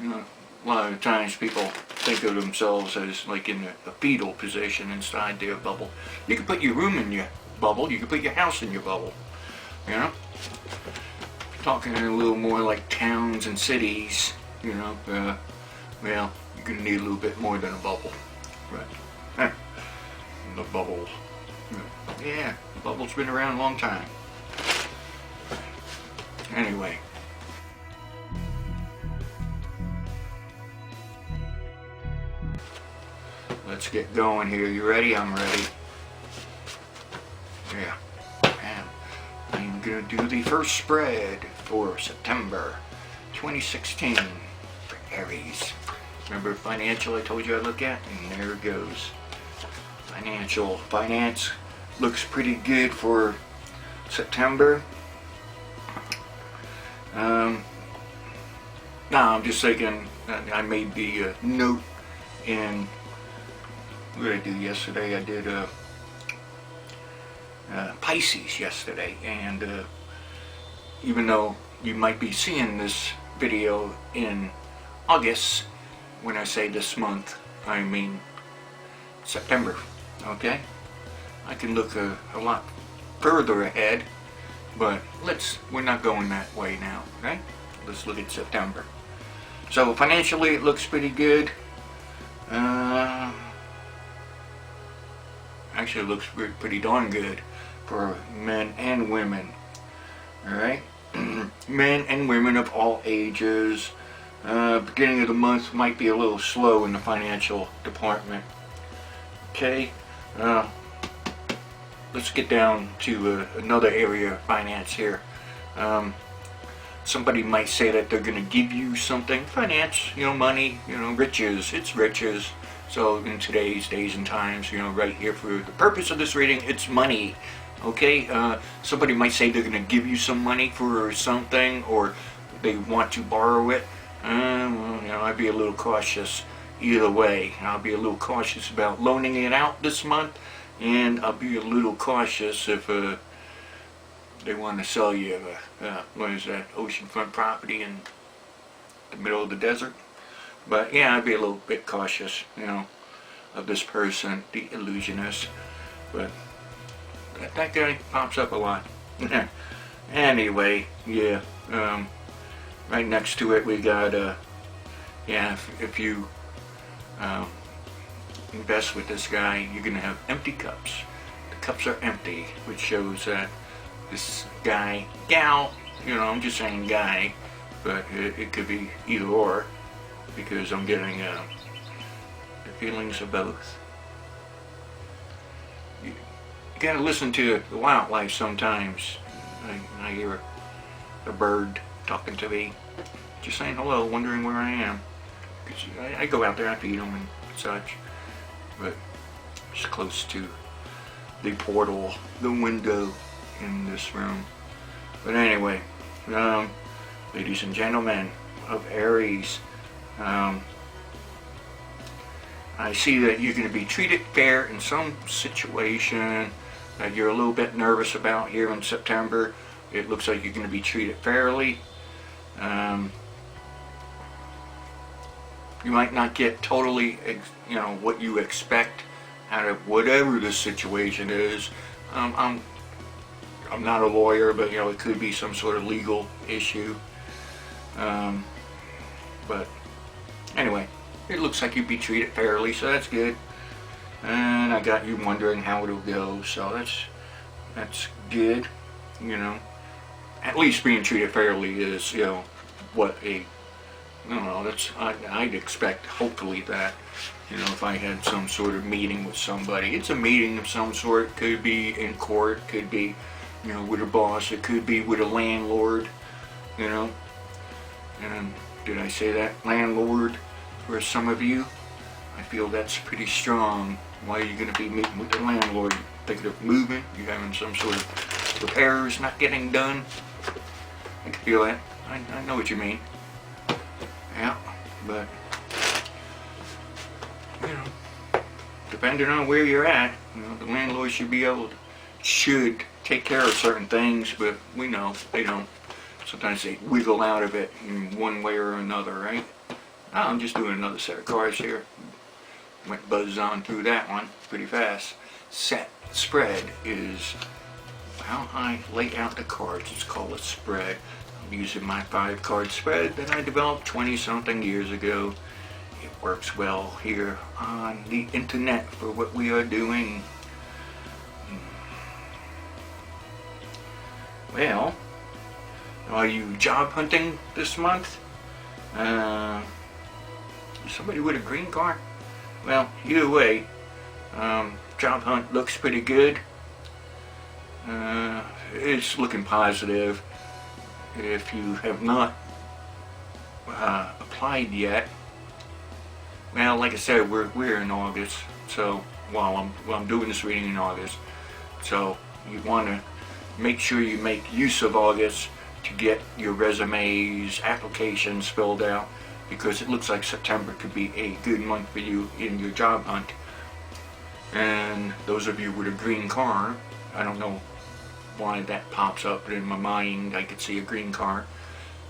You know, a lot of times people think of themselves as like in a fetal position inside their bubble. You can put your room in your bubble, you can put your house in your bubble, you know. Talking a little more like towns and cities, you know, well, you're going to need a little bit more than a bubble. Right. The bubble. Yeah, the bubble's been around a long time. Anyway. Let's get going here. You ready? I'm ready. Yeah. And I'm going to do the first spread for September 2016 for Aries. Remember financial I told you I'd look at? And there it goes. Finance looks pretty good for September. Now I'm just thinking, I made the note in, what did I do yesterday? I did Pisces yesterday, and even though you might be seeing this video in August, when I say this month, I mean September, okay? I can look a lot further ahead, but we're not going that way now, okay? Let's look at September. So financially it looks pretty good. Actually it looks pretty darn good for men and women, alright? Men and women of all ages. Beginning of the month might be a little slow in the financial department. Okay, let's get down to another area of finance here. Somebody might say that they're going to give you something, finance, you know, money, you know, riches, it's riches. So in today's days and times, you know, right here for the purpose of this reading, it's money. Okay, somebody might say they're going to give you some money for something, or they want to borrow it. Well, you know, I'd be a little cautious either way. I'll be a little cautious about loaning it out this month, and I'll be a little cautious if they want to sell you what is that, oceanfront property in the middle of the desert. But yeah, I'd be a little bit cautious, you know, of this person, the illusionist. But that guy pops up a lot. Anyway, yeah. Right next to it we got, yeah, if you invest with this guy, you're going to have empty cups. The cups are empty, which shows that this guy, gal, you know, I'm just saying guy, but it could be either or, because I'm getting the feelings of both. You got to listen to the wildlife sometimes. I hear a bird talking to me, just saying hello, wondering where I am. Because I go out there, I feed them and such, but it's close to the portal, the window in this room. But anyway, ladies and gentlemen of Aries, I see that you're going to be treated fair in some situation that you're a little bit nervous about here in September. It looks like you're going to be treated fairly. You might not get totally, you know, what you expect out of whatever the situation is. I'm not a lawyer, but you know, it could be some sort of legal issue. But anyway, it looks like you'd be treated fairly, so that's good. And I got you wondering how it'll go, so that's good. You know, at least being treated fairly is, you know, what I don't know, that's, I'd expect, hopefully, that, you know, if I had some sort of meeting with somebody, it's a meeting of some sort. Could be in court, could be, you know, with a boss, it could be with a landlord, you know. And did I say that? Landlord, for some of you, I feel that's pretty strong. Why are you going to be meeting with the landlord? Thinking of moving? You having some sort of repairs not getting done? I can feel that. I know what you mean. Yeah, but, you know, depending on where you're at, you know, the landlord should be able to, should take care of certain things, but we know they don't. Sometimes they wiggle out of it in one way or another, right? I'm just doing another set of cards here. Went buzz on through that one pretty fast. Set spread is how I lay out the cards. It's called a spread. I'm using my 5-card spread that I developed 20-something years ago. It works well here on the internet for what we are doing. Well, are you job hunting this month? Somebody with a green card? Well, either way, job hunt looks pretty good. It's looking positive. If you have not applied yet, well, like I said, we're in August, so while I'm doing this reading in August, so you want to make sure you make use of August to get your resumes, applications filled out, because it looks like September could be a good month for you in your job hunt. And those of you with a green card, I don't know why that pops up in my mind. I could see a green card.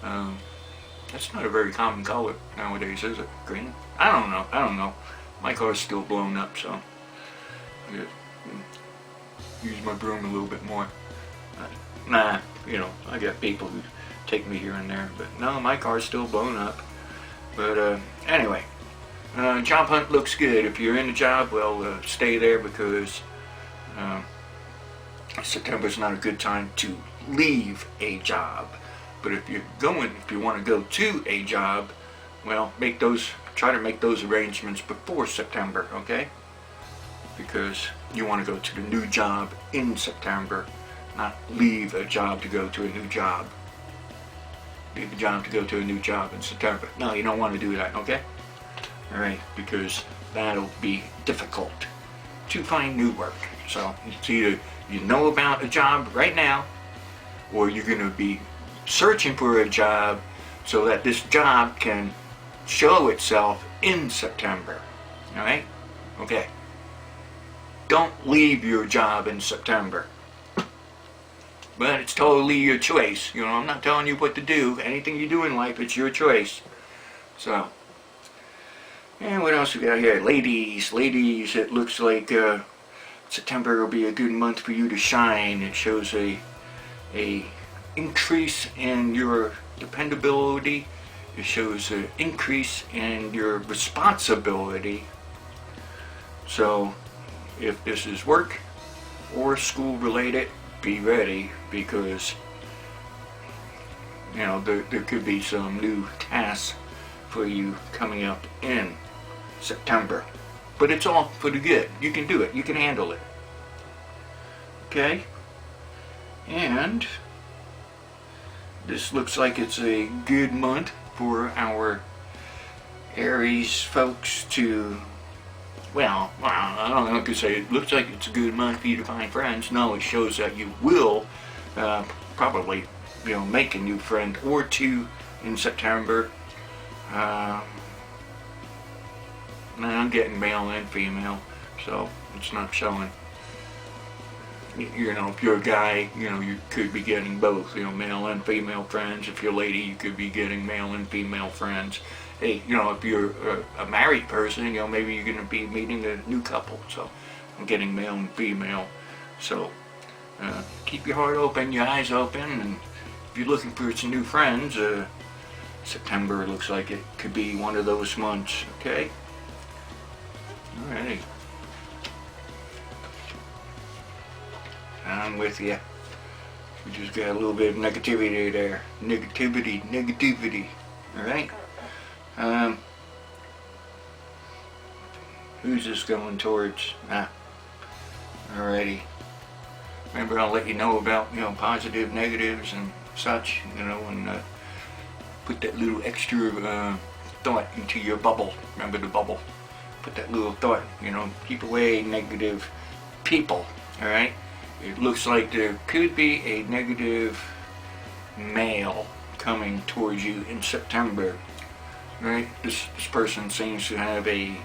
That's not a very common color nowadays, is it? Green? I don't know. My car's still blown up, so I just use my broom a little bit more. Nah, I got people who take me here and there, but no, my car's still blown up. But anyway, job hunt looks good. If you're in a job, well, stay there, because September's not a good time to leave a job. But if you want to go to a job, well, try to make those arrangements before September, okay? Because you want to go to the new job in September, not leave a job to go to a new job. Leave a job to go to a new job in September. No, you don't want to do that, okay? Alright, because that'll be difficult to find new work. So it's either you know about a job right now, or you're going to be searching for a job so that this job can show itself in September. Alright? Okay. Don't leave your job in September. But it's totally your choice. I'm not telling you what to do. Anything you do in life, it's your choice. So, and what else we got here? Ladies, it looks like September will be a good month for you to shine. It shows a increase in your dependability. It shows an increase in your responsibility. So, if this is work or school related, be ready, because there could be some new tasks for you coming up in September. But it's all for the good. You can do it. You can handle it. Okay? And this looks like it's a good month for our Aries folks to, well, I don't know what to say. It looks like it's a good month for you to find friends. No, it shows that you will probably, make a new friend or two in September. I'm getting male and female, so it's not showing. If you're a guy, you could be getting both, male and female friends. If you're a lady, you could be getting male and female friends. Hey, if you're a married person, maybe you're going to be meeting a new couple. So I'm getting male and female. So keep your heart open, your eyes open, and if you're looking for some new friends, September looks like it could be one of those months, okay? Alrighty. I'm with you. We just got a little bit of negativity there. Negativity. Alright? Who's this going towards? Alrighty. Remember, I'll let you know about, positive, negatives, and such, and put that little extra thought into your bubble. Remember the bubble? Put that little thought, keep away negative people, alright? It looks like there could be a negative male coming towards you in September, right? This person seems to have a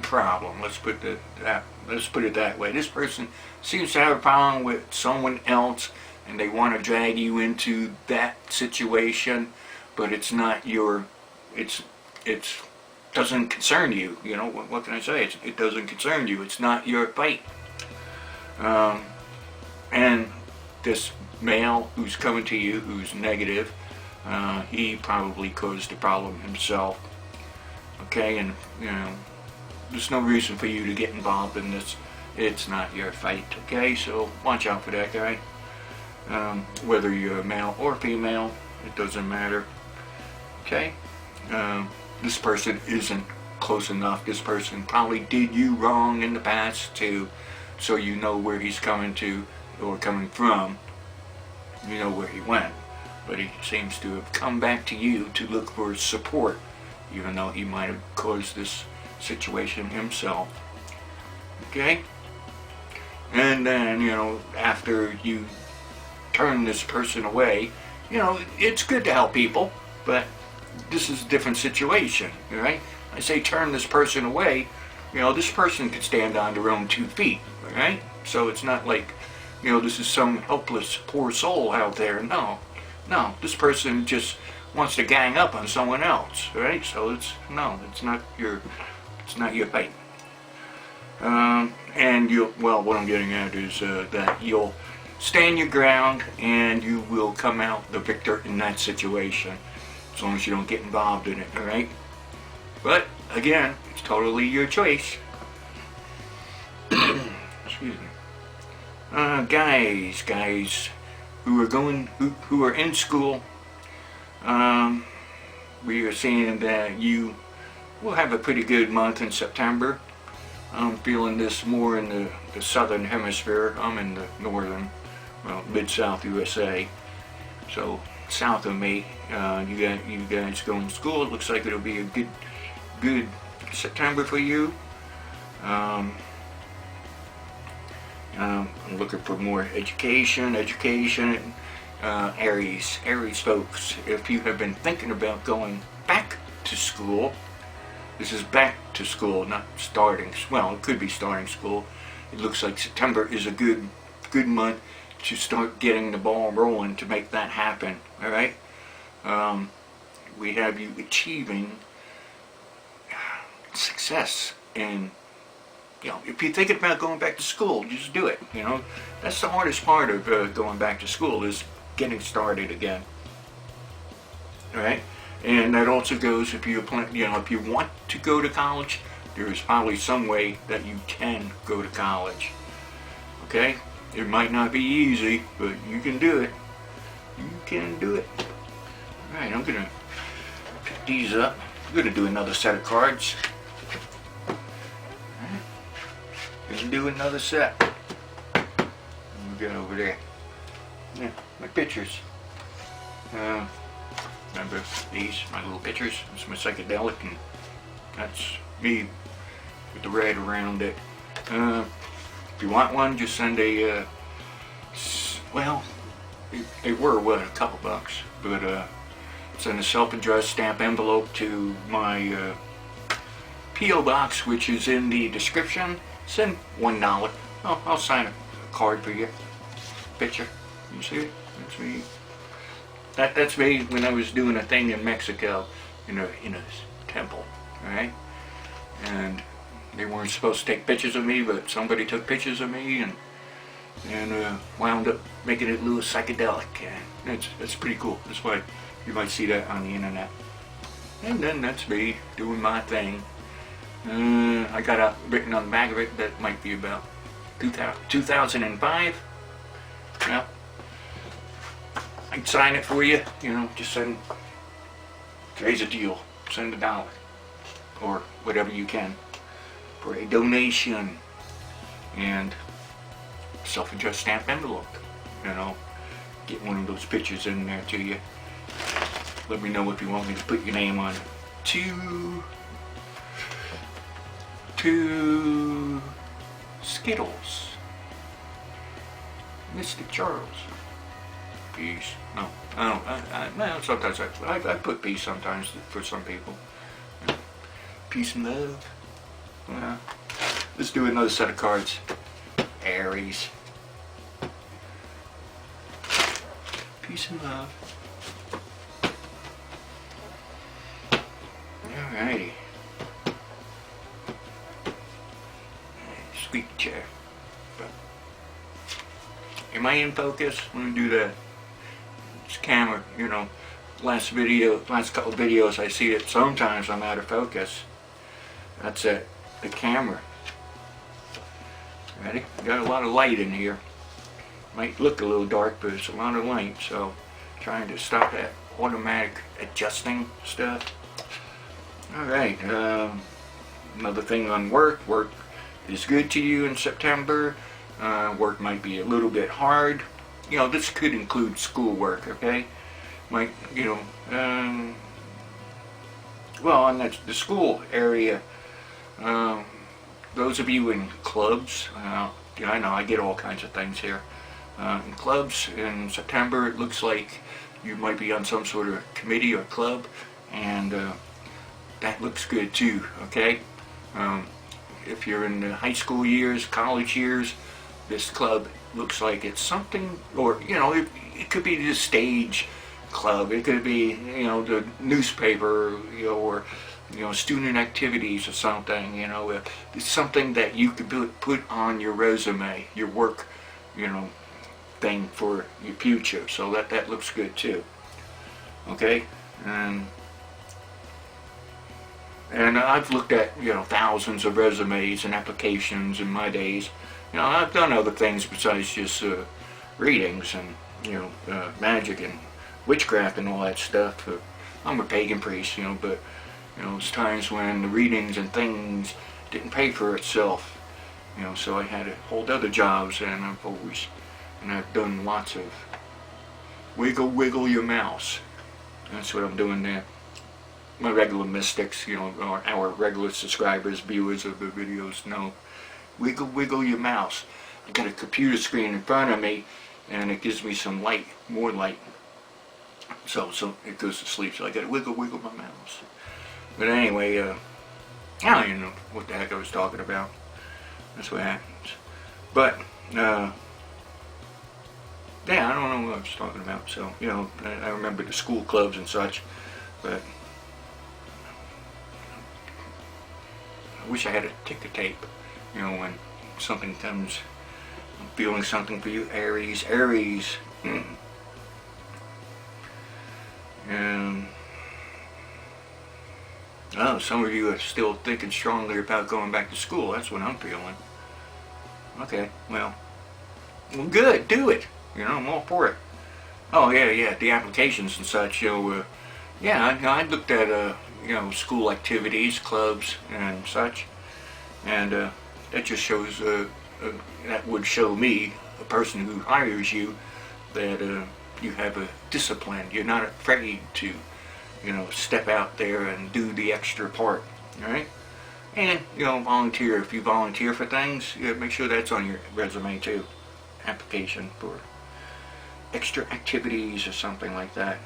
problem. Let's put it that way. This person seems to have a problem with someone else and they want to drag you into that situation, but it's not your, it's doesn't concern you. You know, what can I say? It doesn't concern you. It's not your fight. And this male who's coming to you, who's negative, he probably caused the problem himself. Okay, and you know, there's no reason for you to get involved in this. It's not your fight. Okay, so watch out for that guy. Whether you're male or female, it doesn't matter. Okay, this person isn't close enough. This person probably did you wrong in the past too, so you know where he's coming to or coming from. You know where he went, but he seems to have come back to you to look for support, even though he might have caused this situation himself. Okay, and then, you know, after you turn this person away, you know, it's good to help people, but this is a different situation, right? I say turn this person away, you know, this person could stand on their own 2 feet, right? So it's not like, you know, this is some helpless poor soul out there. No, this person just wants to gang up on someone else, right? So it's not your fight. And what I'm getting at is that you'll stand your ground and you will come out the victor in that situation, as long as you don't get involved in it, all right? But again, it's totally your choice. Excuse me. Guys who are in school, we are seeing that you will have a pretty good month in September. I'm feeling this more in the southern hemisphere. I'm in the northern, well, mid-south USA. So south of me, you guys going to school. It looks like it'll be a good September for you. I'm looking for more education. Aries folks, if you have been thinking about going back to school, this is back to school, not starting. Well, it could be starting school. It looks like September is a good month to start getting the ball rolling to make that happen. All right. We have you achieving success, and you know, if you're thinking about going back to school, just do it. You know, that's the hardest part of going back to school, is getting started again. All right. And that also goes if you if you want to go to college, there is probably some way that you can go to college. Okay? It might not be easy, but you can do it. You can do it. Alright, I'm gonna pick these up. I'm gonna do another set of cards. Alright. Gonna do another set. We got over there. Yeah, my pictures. Remember these, my little pictures? It's my psychedelic, and that's me with the red around it. If you want one, just send a, well, they were, what, a couple bucks, but send a self-addressed stamp envelope to my P.O. box, which is in the description. Send $1. I'll sign a card for you. Picture. You see it? That's me. That's me when I was doing a thing in Mexico, in a temple, right? And they weren't supposed to take pictures of me, but somebody took pictures of me and wound up making it a little psychedelic. And it's pretty cool. That's why you might see that on the internet. And then that's me doing my thing. I got written on the back of it that might be about 2005. Well, I can sign it for you, you know, just send, today's a deal, send $1, or whatever you can, for a donation, and self-addressed stamp envelope, you know, get one of those pictures in there to you. Let me know if you want me to put your name on it. To Skittles, MysticCharles. Peace. No, no, sometimes I put peace sometimes for some people. Peace and love. Yeah. Let's do another set of cards. Aries. peace and love. Alrighty. Squeak chair. But am I in focus? Let me do that. This camera, you know, last couple of videos I see it. Sometimes I'm out of focus. That's it. The camera. Ready? Got a lot of light in here. Might look a little dark, but it's a lot of light. So, trying to stop that automatic adjusting stuff. Alright, another thing on work. Work is good to you in September. Work might be a little bit hard. You know, this could include schoolwork, okay? Might, you know, well, on the school area, those of you in clubs, I know I get all kinds of things here. In clubs in September, it looks like you might be on some sort of committee or club, and that looks good too, okay? If you're in the high school years, college years, this club looks like it's something, or, you know, it could be the stage club, it could be, you know, the newspaper, you know, or, you know, student activities or something, you know, it's something that you could put on your resume, your work, you know, thing for your future. So that looks good too. Okay, and I've looked at, you know, thousands of resumes and applications in my days. You know, I've done other things besides just readings and, you know, magic and witchcraft and all that stuff. I'm a pagan priest, you know, but, you know, there's times when the readings and things didn't pay for itself, you know, so I had to hold other jobs, and I've done lots of wiggle your mouse. That's what I'm doing there. My regular mystics, you know, or our regular subscribers, viewers of the videos know. Wiggle your mouse. I've got a computer screen in front of me, and it gives me some light, more light. So it goes to sleep, so I gotta wiggle my mouse. But anyway, I don't even know what the heck I was talking about. That's what happens. But, yeah, I don't know what I was talking about. So, you know, I remember the school clubs and such, but I wish I had a ticker tape, you know, when something comes. I'm feeling something for you, Aries. Aries. And oh, some of you are still thinking strongly about going back to school. That's what I'm feeling. Okay, well, good, do it. You know, I'm all for it. Oh yeah, the applications and such. You know, yeah, I looked at you know, school activities, clubs, and such, and that just shows that would show me, a person who hires you, that you have a discipline. You're not afraid to, you know, step out there and do the extra part, alright? And, you know, volunteer. If you volunteer for things, yeah, make sure that's on your resume too. Application for extra activities or something like that.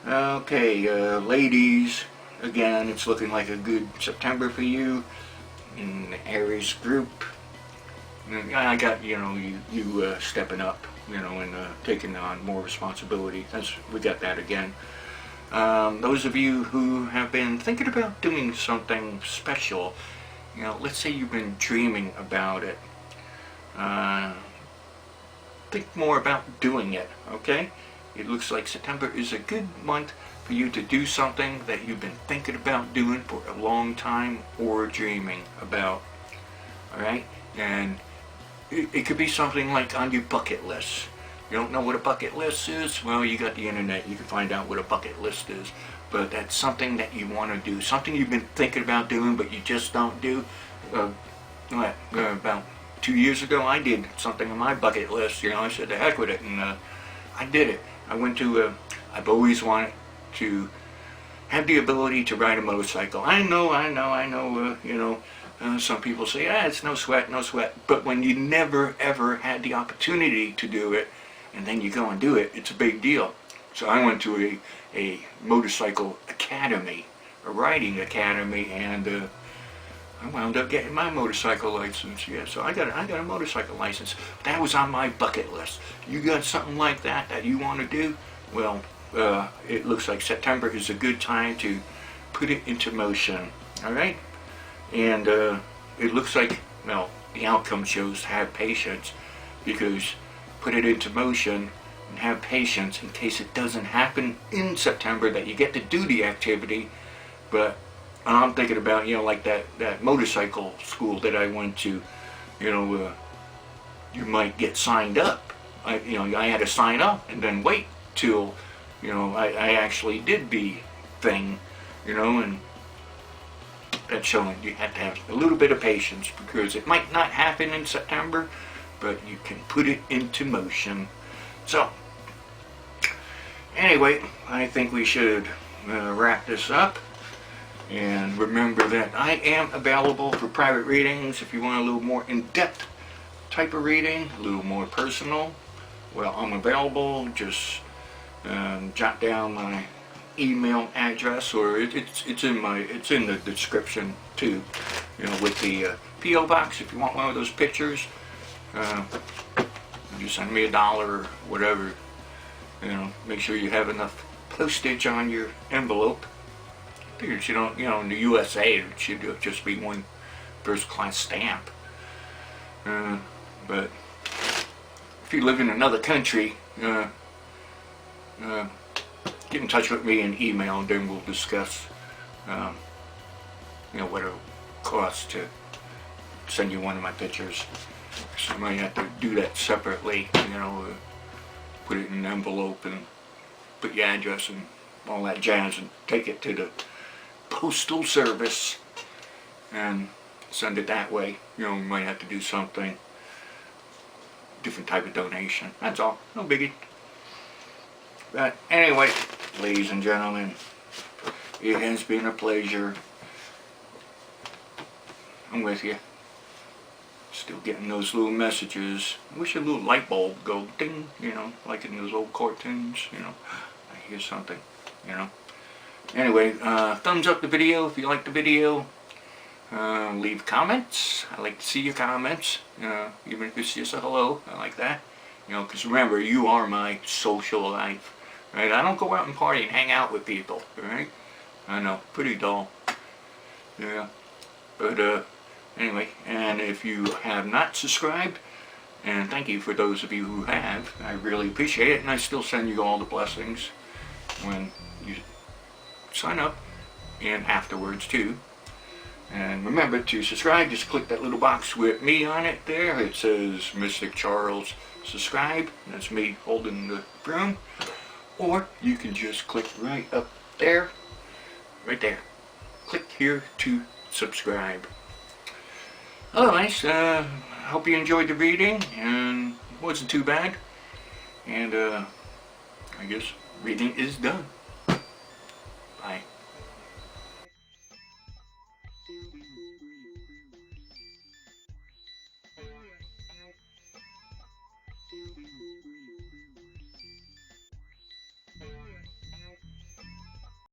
Okay, ladies, again, it's looking like a good September for you in the Aries group. I got, you know, you stepping up, you know, and taking on more responsibility. We got that again. Those of you who have been thinking about doing something special, you know, let's say you've been dreaming about it, think more about doing it, okay? It looks like September is a good month for you to do something that you've been thinking about doing for a long time or dreaming about, alright? And it could be something like on your bucket list. You don't know what a bucket list is? Well, you got the internet. You can find out what a bucket list is. But that's something that you want to do. Something you've been thinking about doing, but you just don't do. About 2 years ago, I did something on my bucket list. You know, I said, the heck with it. And I did it. I went to, I've always wanted to have the ability to ride a motorcycle. I know, you know, some people say, it's no sweat. But when you never, ever had the opportunity to do it, and then you go and do it, it's a big deal. So I went to a motorcycle academy, a riding academy, and I wound up getting my motorcycle license. Yeah, so I got a motorcycle license. That was on my bucket list. You got something like that that you want to do? Well, it looks like September is a good time to put it into motion. All right, and it looks like, well, the outcome shows to have patience, because put it into motion and have patience in case it doesn't happen in September that you get to do the activity. But I'm thinking about, like that motorcycle school that I went to, you might get signed up. I had to sign up and then wait till, I actually did the thing, and that's showing you have to have a little bit of patience, because it might not happen in September, but you can put it into motion. So, anyway, I think we should wrap this up. And remember that I am available for private readings. If you want a little more in-depth type of reading, a little more personal, well, I'm available. Just jot down my email address, or it's in the description too. With the PO box. If you want one of those pictures, just send me $1 or whatever. Make sure you have enough postage on your envelope. Figures in the USA it should just be one first-class stamp. But if you live in another country, get in touch with me in email, and then we'll discuss, what it costs to send you one of my pictures. So I might have to do that separately, put it in an envelope and put your address and all that jazz, and take it to the postal service and send it that way. We might have to do something, different type of donation. That's all, no biggie. But anyway, ladies and gentlemen, it has been a pleasure. I'm with you. Still getting those little messages. I wish a little light bulb go ding, like in those old cartoons, I hear something, Anyway, thumbs up the video if you like the video. Leave comments. I like to see your comments. Even if it's just a hello, I like that. Because remember, you are my social life, right? I don't go out and party and hang out with people, right? I know, pretty dull. Yeah. But anyway, and if you have not subscribed, and thank you for those of you who have, I really appreciate it, and I still send you all the blessings when you sign up, and afterwards too. And remember to subscribe. Just click that little box with me on it there. It says MysticCharles subscribe. That's me holding the broom. Or you can just click right up there. Right there. Click here to subscribe. Otherwise, hope you enjoyed the reading, and it wasn't too bad. And I guess reading is done. Bye.